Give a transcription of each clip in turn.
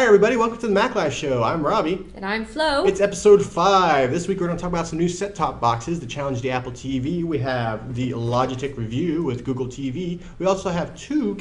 everybody, welcome to the Maclash Show. I'm Robbie. And I'm Flo. It's episode 5. This week we're going to talk about some new set-top boxes to challenge the Apple TV. We have the Logitech review with Google TV. We also have two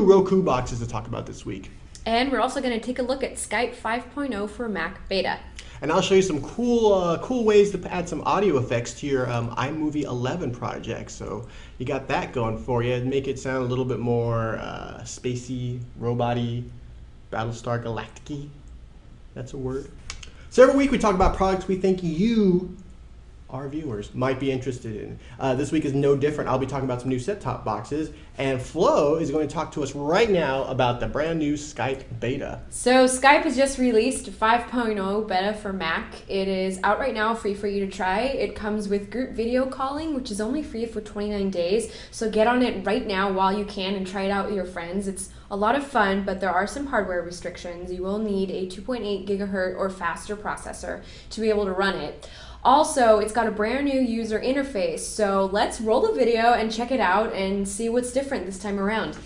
Roku boxes to talk about this week. And we're also going to take a look at Skype 5.0 for Mac Beta. And I'll show you some cool ways to add some audio effects to your iMovie 11 project. So you got that going for you and make it sound a little bit more spacey, robot-y, Battlestar Galactic-y. That's a word. So every week we talk about products we think you, our viewers, might be interested in. This week is no different. I'll be talking about some new set-top boxes, and Flo is going to talk to us right now about the brand new Skype Beta. So Skype has just released 5.0 beta for Mac. It is out right now, free for you to try. It comes with group video calling, which is only free for 29 days. So get on it right now while you can and try it out with your friends. It's a lot of fun, but there are some hardware restrictions. You will need a 2.8 gigahertz or faster processor to be able to run it. Also, it's got a brand new user interface, so let's roll the video and check it out and see what's different this time around.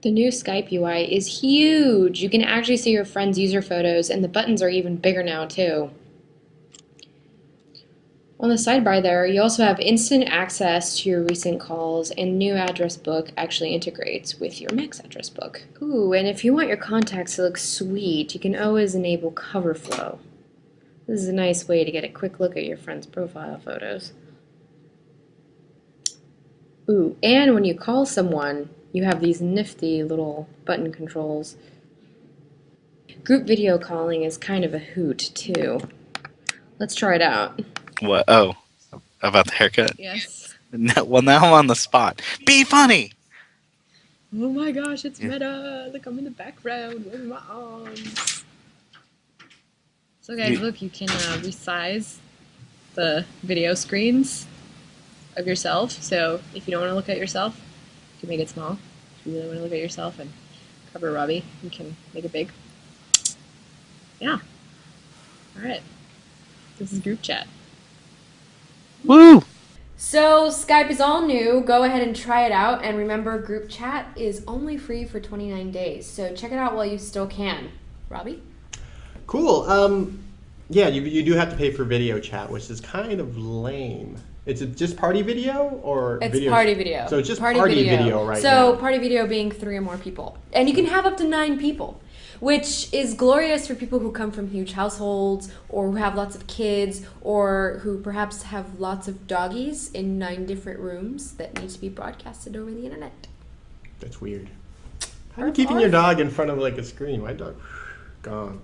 The new Skype UI is huge. You can actually see your friends' user photos, and the buttons are even bigger now too. On the sidebar there, you also have instant access to your recent calls, and new address book actually integrates with your Mac's address book. Ooh, and if you want your contacts to look sweet, you can always enable cover flow. This is a nice way to get a quick look at your friend's profile photos. Ooh, and when you call someone, you have these nifty little button controls. Group video calling is kind of a hoot, too. Let's try it out. What? Oh, about the haircut? Yes. No, well, now I'm on the spot. Be funny! Oh my gosh, it's meta! Look, I'm in the background. Where's my arms? So guys, look, you can resize the video screens of yourself. So if you don't want to look at yourself, you can make it small. If you really want to look at yourself and cover Robbie, you can make it big. Yeah. Alright. This is group chat. Woo! So Skype is all new. Go ahead and try it out. And remember, group chat is only free for 29 days. So check it out while you still can. Robbie? Cool. Yeah, you do have to pay for video chat, which is kind of lame. It's just party video or It's video? party video. So it's just party video right now. So party video being 3 or more people. And you can have up to 9 people, which is glorious for people who come from huge households or who have lots of kids or who perhaps have lots of doggies in 9 different rooms that need to be broadcasted over the internet. That's weird. How are you keeping your dog in front of like a screen? My dog gone.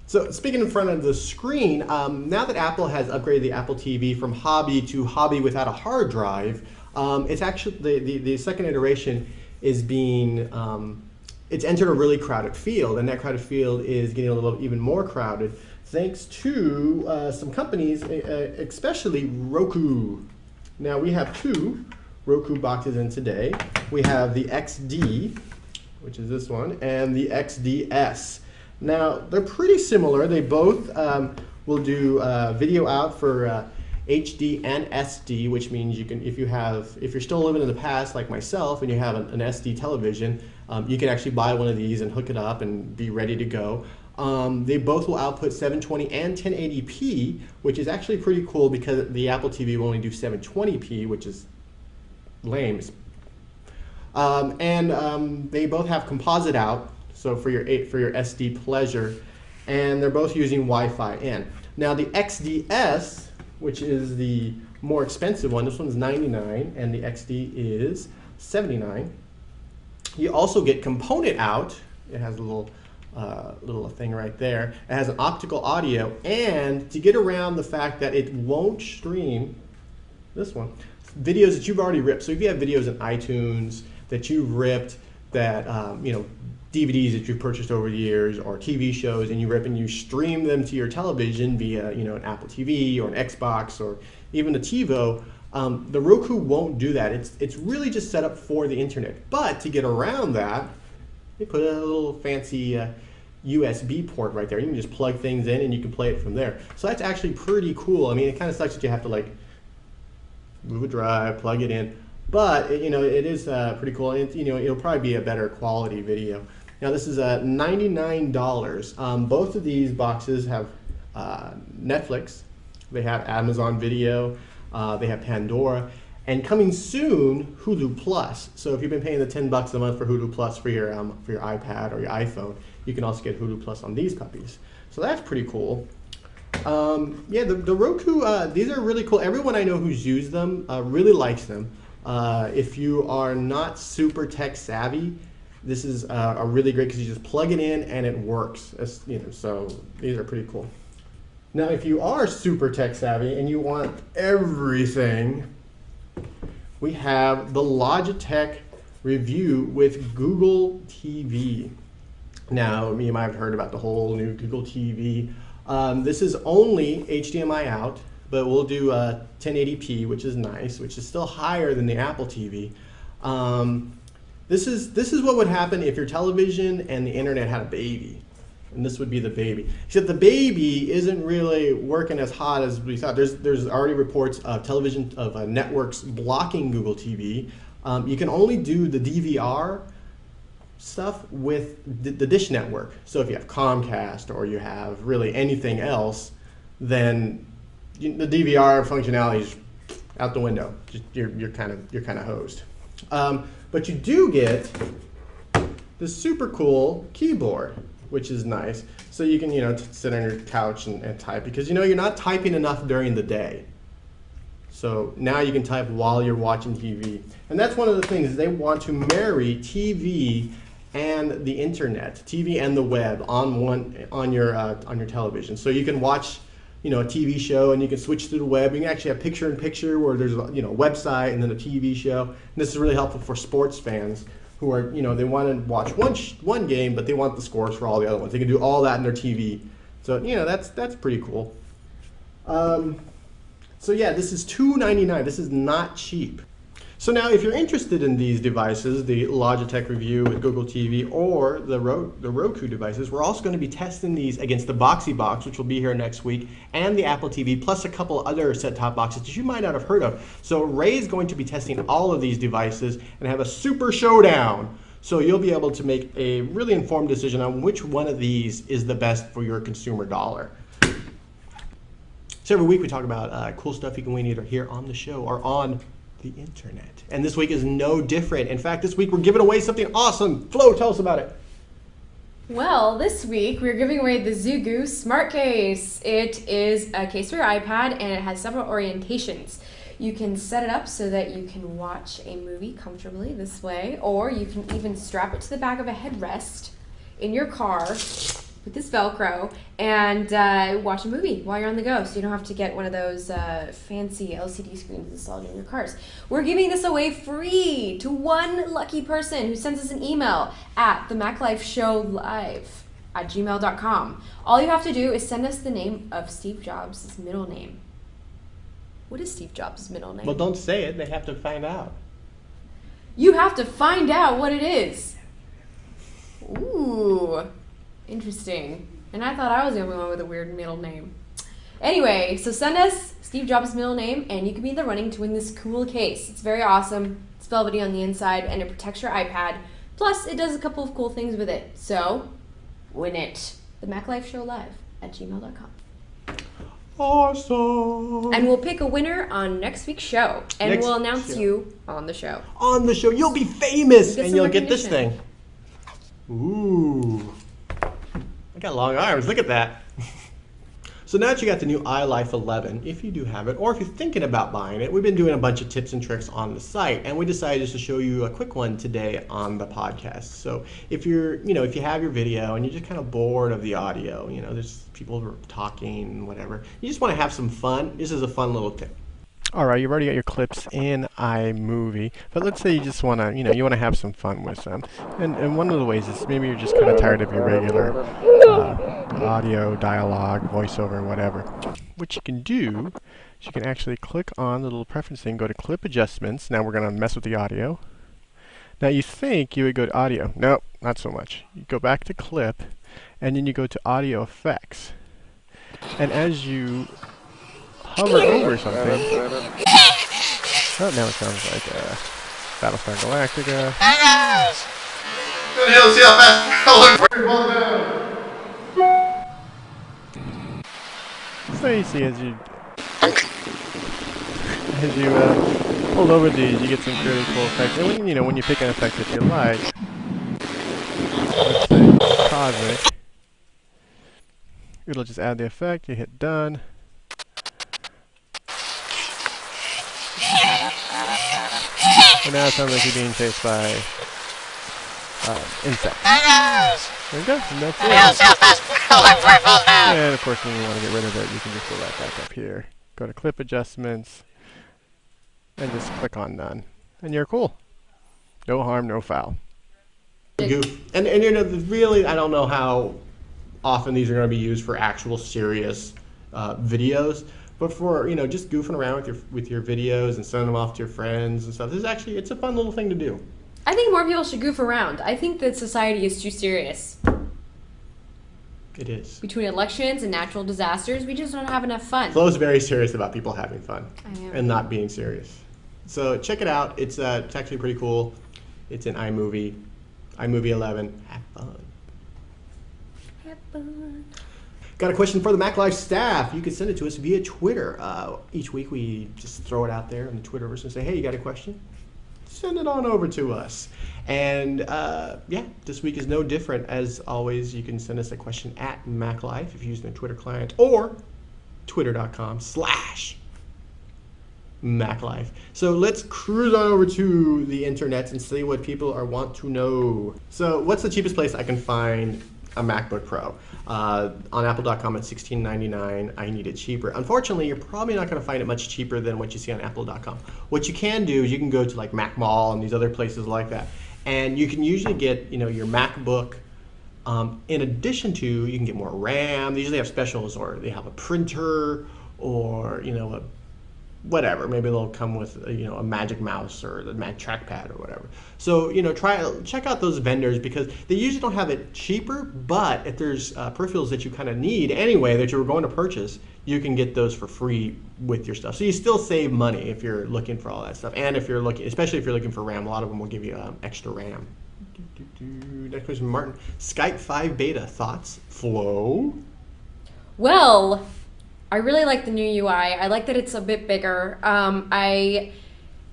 So speaking in front of the screen, now that Apple has upgraded the Apple TV from hobby to hobby without a hard drive, it's actually the second iteration is being it's entered a really crowded field, and that crowded field is getting a little even more crowded thanks to some companies, especially Roku. Now we have 2 Roku boxes in today. We have the XD, which is this one, and the XDS. Now, they're pretty similar. They both will do video out for HD and SD, which means you can, if you're still living in the past like myself and you have an SD television, you can actually buy one of these and hook it up and be ready to go. They both will output 720 and 1080p, which is actually pretty cool because the Apple TV will only do 720p, which is lame. They both have composite out. So for your SD pleasure, and they're both using Wi-Fi in. Now the XDS, which is the more expensive one, this one's $99, and the XD is $79. You also get component out. It has a little thing right there. It has an optical audio, and to get around the fact that it won't stream this one videos that you've already ripped. So if you have videos in iTunes that you've ripped, that DVDs that you've purchased over the years or TV shows, and you rip and you stream them to your television via an Apple TV or an Xbox or even a TiVo, the Roku won't do that. It's really just set up for the internet. But to get around that, they put a little fancy USB port right there. You can just plug things in and you can play it from there. So that's actually pretty cool. I mean, it kind of sucks that you have to like move a drive, plug it in. But it is pretty cool, and it'll probably be a better quality video. Now this is $99. Both of these boxes have Netflix, they have Amazon Video, they have Pandora, and coming soon, Hulu Plus. So if you've been paying the $10 a month for Hulu Plus for your iPad or your iPhone, you can also get Hulu Plus on these puppies. So that's pretty cool. Yeah, the Roku, these are really cool. Everyone I know who's used them really likes them. If you are not super tech savvy, this is a really great, because you just plug it in and it works. So these are pretty cool. Now, if you are super tech savvy and you want everything, we have the Logitech review with Google TV. Now, you might have heard about the whole new Google TV. This is only HDMI out, but we'll do 1080p, which is nice, which is still higher than the Apple TV. This is what would happen if your television and the internet had a baby. And this would be the baby. Except the baby isn't really working as hot as we thought. There's already reports of networks blocking Google TV. You can only do the DVR stuff with the Dish Network. So if you have Comcast or you have really anything else, then the DVR functionality is out the window. You're kind of hosed. But you do get this super cool keyboard, which is nice. So you can sit on your couch and type, because you're not typing enough during the day. So now you can type while you're watching TV. And that's one of the things, they want to marry TV and the internet, TV and the web on your television. So you can watch a TV show and you can switch to the web. You can actually have picture-in-picture where there's a website and then a TV show. And this is really helpful for sports fans who are they want to watch one game, but they want the scores for all the other ones. They can do all that in their TV. So that's pretty cool. So yeah, this is $299. This is not cheap. So now, if you're interested in these devices, the Logitech Review with Google TV or the Roku devices, we're also going to be testing these against the Boxy Box, which will be here next week, and the Apple TV, plus a couple other set-top boxes that you might not have heard of. So Ray's going to be testing all of these devices and have a super showdown. So you'll be able to make a really informed decision on which one of these is the best for your consumer dollar. So every week we talk about cool stuff you can win either here on the show or on the internet. And this week is no different. In fact, this week we're giving away something awesome. Flo, tell us about it. Well, this week we're giving away the Zugu Smart Case. It is a case for your iPad, and it has several orientations. You can set it up so that you can watch a movie comfortably this way, or you can even strap it to the back of a headrest in your car with this Velcro and watch a movie while you're on the go, so you don't have to get one of those fancy LCD screens installed in your cars. We're giving this away free to one lucky person who sends us an email at themaclifeshowlive@gmail.com. All you have to do is send us the name of Steve Jobs' middle name. What is Steve Jobs' middle name? Well, don't say it. They have to find out. You have to find out what it is. Ooh. Interesting. And I thought I was the only one with a weird middle name. Anyway, so send us Steve Jobs' middle name, and you can be in the running to win this cool case. It's very awesome. It's velvety on the inside, and it protects your iPad. Plus, it does a couple of cool things with it. So, win it. themaclifeshowlive@gmail.com. Awesome. And we'll pick a winner on next week's show. And we'll announce you on the show. On the show. You'll be famous, and you'll get this thing. Ooh. I got long arms, look at that. So now that you got the new iLife 11, if you do have it, or if you're thinking about buying it, we've been doing a bunch of tips and tricks on the site, and we decided just to show you a quick one today on the podcast. So if if you have your video and you're just kind of bored of the audio, there's people who are talking and whatever, you just want to have some fun, this is a fun little tip. All right, you've already got your clips in iMovie, but let's say you just want to, you want to have some fun with them. And one of the ways is maybe you're just kind of tired of your regular audio, dialogue, voiceover, whatever. What you can do is you can actually click on the little preference thing, go to Clip Adjustments. Now we're going to mess with the audio. Now you think you would go to Audio. Nope, not so much. You go back to Clip, and then you go to Audio Effects. And as you hover over something. Oh, now it sounds like Battlestar Galactica. Let's see how fast. So you see as you hold over these, you get some really cool effects. And when you pick an effect that you like, let's say cosmic, it'll just add the effect. You hit done. And now it sounds like you're being chased by insects. There you go. And that's it. And of course, when you want to get rid of it, you can just go right back up here. Go to clip adjustments. And just click on none. And you're cool. No harm, no foul. And really, I don't know how often these are going to be used for actual serious videos. But for, just goofing around with your videos and sending them off to your friends and stuff, it's a fun little thing to do. I think more people should goof around. I think that society is too serious. It is. Between elections and natural disasters, we just don't have enough fun. Flo's very serious about people having fun. I am. And not being serious. So check it out. It's actually pretty cool. It's in iMovie 11. Have fun. Have fun. Got a question for the Mac Life staff. You can send it to us via Twitter. Each week we just throw it out there in the Twitterverse and say, hey, you got a question? Send it on over to us. And yeah, this week is no different. As always, you can send us a question at MacLife if you're using the Twitter client or twitter.com/MacLife. So let's cruise on over to the internet and see what people want to know. So what's the cheapest place I can find a MacBook Pro? On Apple.com at $16.99. I need it cheaper. Unfortunately, you're probably not going to find it much cheaper than what you see on Apple.com. What you can do is you can go to like Mac Mall and these other places like that, and you can usually get your MacBook. In addition to, you can get more RAM. They usually have specials, or they have a printer, or whatever. Maybe they'll come with a Magic Mouse or the Magic Trackpad or whatever. So check out those vendors, because they usually don't have it cheaper, but if there's peripherals that you kind of need anyway that you were going to purchase, you can get those for free with your stuff. So you still save money if you're looking for all that stuff, and if you're looking, especially if you're looking for RAM, a lot of them will give you extra RAM. Next question, Martin. Skype 5 Beta thoughts, Flo? Well, I really like the new UI. I like that it's a bit bigger. I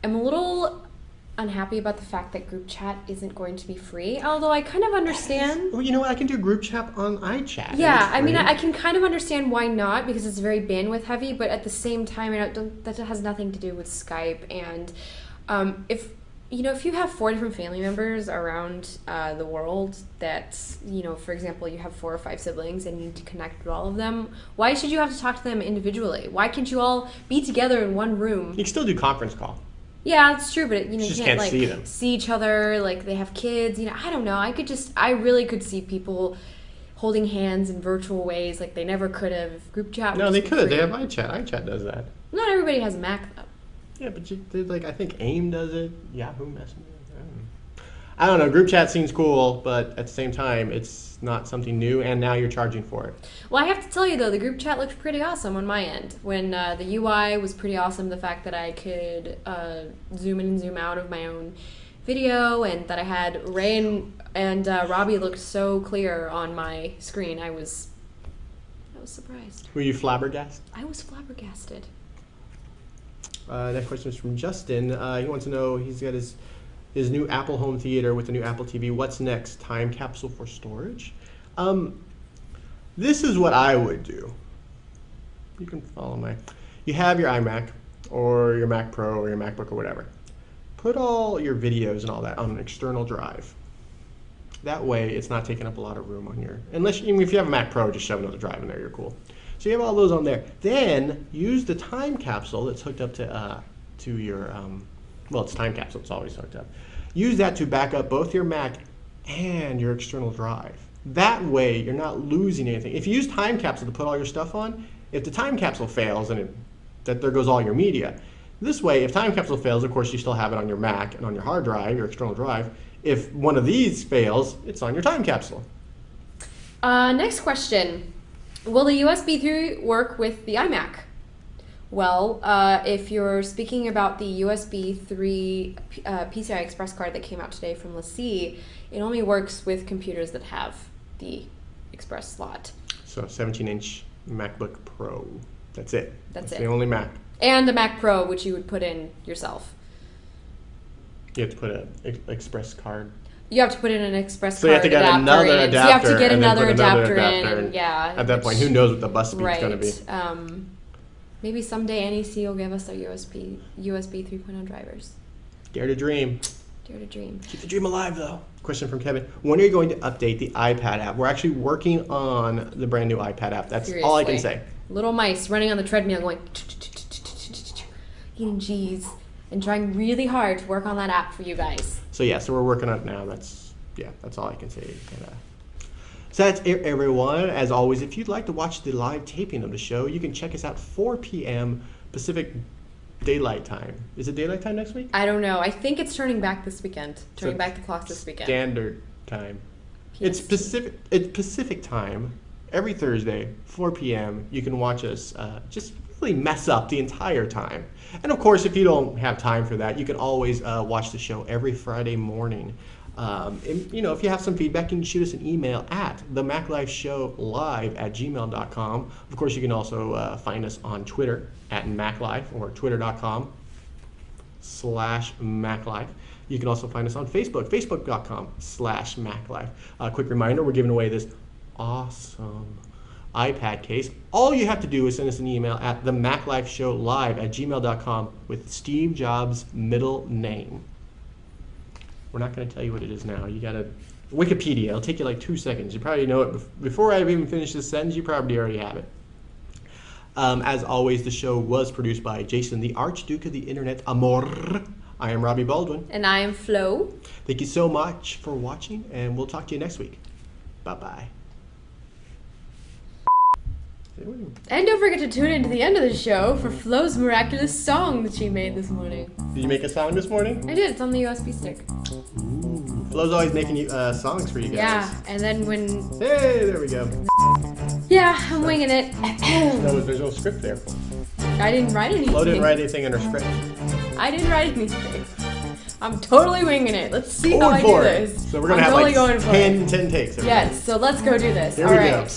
am a little unhappy about the fact that group chat isn't going to be free, although I kind of understand. Well, you know what? I can do group chat on iChat. Yeah, I mean, I can kind of understand why not, because it's very bandwidth heavy, but at the same time, that has nothing to do with Skype. And if you have 4 different family members around the world that, for example, you have 4 or 5 siblings and you need to connect with all of them, why should you have to talk to them individually? Why can't you all be together in one room? You can still do conference call. Yeah, that's true, but you just can't see them. See each other, like they have kids, I don't know. I really could see people holding hands in virtual ways like they never could have. Group chat. No, they could. They have iChat. iChat does that. Not everybody has a Mac though. Yeah, but I think AIM does it. Yahoo Messenger. I don't know. Group chat seems cool, but at the same time, it's not something new, and now you're charging for it. Well, I have to tell you though, the group chat looked pretty awesome on my end. When the UI was pretty awesome, the fact that I could zoom in and zoom out of my own video, and that I had Ray and Robbie looked so clear on my screen. I was surprised. Were you flabbergasted? I was flabbergasted. Next question is from Justin. He wants to know, he's got his new Apple home theater with the new Apple TV. What's next? Time capsule for storage? This is what I would do. You can follow you have your iMac or your Mac Pro or your MacBook or whatever. Put all your videos and all that on an external drive. That way it's not taking up a lot of room on if you have a Mac Pro, just shove another drive in there, you're cool. So you have all those on there. Then use the time capsule that's hooked up to your, it's time capsule, it's always hooked up. Use that to back up both your Mac and your external drive. That way you're not losing anything. If you use time capsule to put all your stuff on, if the time capsule fails, there goes all your media. This way, if time capsule fails, of course you still have it on your Mac and on your hard drive, your external drive. If one of these fails, it's on your time capsule. Next question. Will the USB 3 work with the iMac? Well, if you're speaking about the USB 3 PCI Express card that came out today from LaCie, it only works with computers that have the Express slot. So 17-inch MacBook Pro. That's it. That's it. The only Mac. And the Mac Pro, which you would put in yourself. You have to put an Express card. You have to put in an Express So you card have to get another adapter. So you have to get and then another put adapter in, adapter and yeah. At that point, who knows what the bus speed's going to be? Maybe someday NEC will give us their USB 3.0 drivers. Dare to dream. Dare to dream. Keep the dream alive, though. Question from Kevin. When are you going to update the iPad app? We're actually working on the brand new iPad app. That's all I can say. Little mice running on the treadmill going eating cheese and trying really hard to work on that app for you guys. So yeah, so we're working on it now. That's all I can say. So that's it, everyone. As always, if you'd like to watch the live taping of the show, you can check us out 4 p.m. Pacific Daylight Time. Is it Daylight Time next week? I don't know. I think it's turning back this weekend. Turning back the clocks this weekend. Standard Time. PST. It's Pacific Time. Every Thursday, 4 p.m. You can watch us just really mess up the entire time. And of course, if you don't have time for that, you can always watch the show every Friday morning. And, if you have some feedback, you can shoot us an email at themaclifeshowlive@gmail.com. Of course, you can also find us on Twitter at MacLife or twitter.com/MacLife. You can also find us on Facebook, facebook.com/MacLife. Quick reminder, we're giving away this awesome iPad case. All you have to do is send us an email at themaclifeshowlive@gmail.com with Steve Jobs' middle name. We're not going to tell you what it is now. You got to Wikipedia. It'll take you like 2 seconds. You probably know it before I even finish this sentence. You probably already have it. As always, the show was produced by Jason, the Archduke of the Internet Amor. I am Robbie Baldwin. And I am Flo. Thank you so much for watching, and we'll talk to you next week. Bye-bye. And don't forget to tune in to the end of the show for Flo's miraculous song that she made this morning. Did you make a song this morning? I did. It's on the USB stick. Ooh. Flo's always making you songs for you guys. Yeah, and then when... Hey, there we go. Yeah, I'm winging it. No visual script there. I didn't write anything. Flo didn't write anything in her script. I didn't write anything. I'm totally winging it. Let's see how I do this. So we're going to have totally like going 10 takes. Yes, so let's go do this. Here All we right. go.